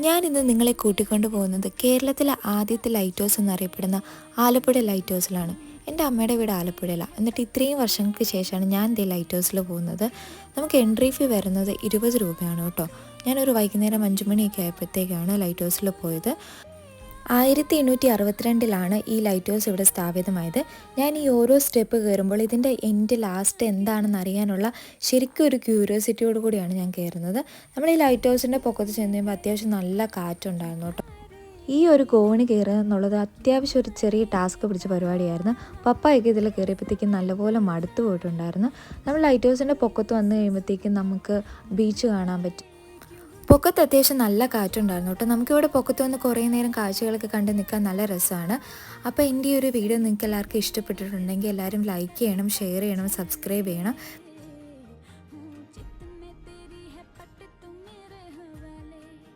ഞാനിന്ന് നിങ്ങളെ കൂട്ടിക്കൊണ്ടു പോകുന്നത് കേരളത്തിലെ ആദ്യത്തെ ലൈറ്റ് ഹൗസ് എന്നറിയപ്പെടുന്ന ആലപ്പുഴ ലൈറ്റ് ഹൗസിലാണ്. എൻ്റെ അമ്മയുടെ വീട് ആലപ്പുഴയിലാണ്. എന്നിട്ട് ഇത്രയും വർഷങ്ങൾക്ക് ശേഷമാണ് ഞാൻ ഇതേ ലൈറ്റ് ഹൗസിൽ പോകുന്നത്. നമുക്ക് എൻട്രി ഫീ വരുന്നത് 20 രൂപയാണ് കേട്ടോ. ഞാനൊരു വൈകുന്നേരം 5 മണിയൊക്കെ ആയപ്പോഴത്തേക്കാണ് ലൈറ്റ് ഹൗസിൽ പോയത്. 1862 ഈ ലൈറ്റ് ഹൗസ് ഇവിടെ സ്ഥാപിതമായത്. ഞാൻ ഈ ഓരോ സ്റ്റെപ്പ് കയറുമ്പോൾ ഇതിൻ്റെ എൻഡ് ലാസ്റ്റ് എന്താണെന്ന് അറിയാനുള്ള ശരിക്കും ഒരു ക്യൂരിയോസിറ്റിയോട് കൂടിയാണ് ഞാൻ കയറുന്നത്. നമ്മൾ ഈ ലൈറ്റ് ഹൗസിൻ്റെ പൊക്കത്ത് ചെന്ന് കഴിയുമ്പോൾ അത്യാവശ്യം നല്ല കാറ്റുണ്ടായിരുന്നു കേട്ടോ. ഈ ഒരു കോണി കയറുക എന്നുള്ളത് അത്യാവശ്യം ഒരു ചെറിയ ടാസ്ക് പിടിച്ച പരിപാടിയായിരുന്നു. പപ്പായൊക്കെ ഇതിൽ കയറിയപ്പോഴത്തേക്കും നല്ലപോലെ മടുത്തു പോയിട്ടുണ്ടായിരുന്നു. നമ്മൾ ലൈറ്റ് ഹൗസിൻ്റെ പൊക്കത്ത് വന്നു കഴിയുമ്പോഴത്തേക്കും നമുക്ക് ബീച്ച് കാണാൻ പറ്റും. പൊക്കത്ത് അത്യാവശ്യം നല്ല കാറ്റുണ്ടായിരുന്നു കേട്ടോ. നമുക്കിവിടെ പൊക്കത്ത് വന്ന് കുറേ നേരം കാഴ്ചകളൊക്കെ കണ്ട് നിൽക്കാൻ നല്ല രസമാണ്. അപ്പോൾ എൻ്റെ ഈ ഒരു വീഡിയോ നിങ്ങൾക്ക് എല്ലാവർക്കും ഇഷ്ടപ്പെട്ടിട്ടുണ്ടെങ്കിൽ എല്ലാവരും ലൈക്ക് ചെയ്യണം, ഷെയർ ചെയ്യണം, സബ്സ്ക്രൈബ് ചെയ്യണം.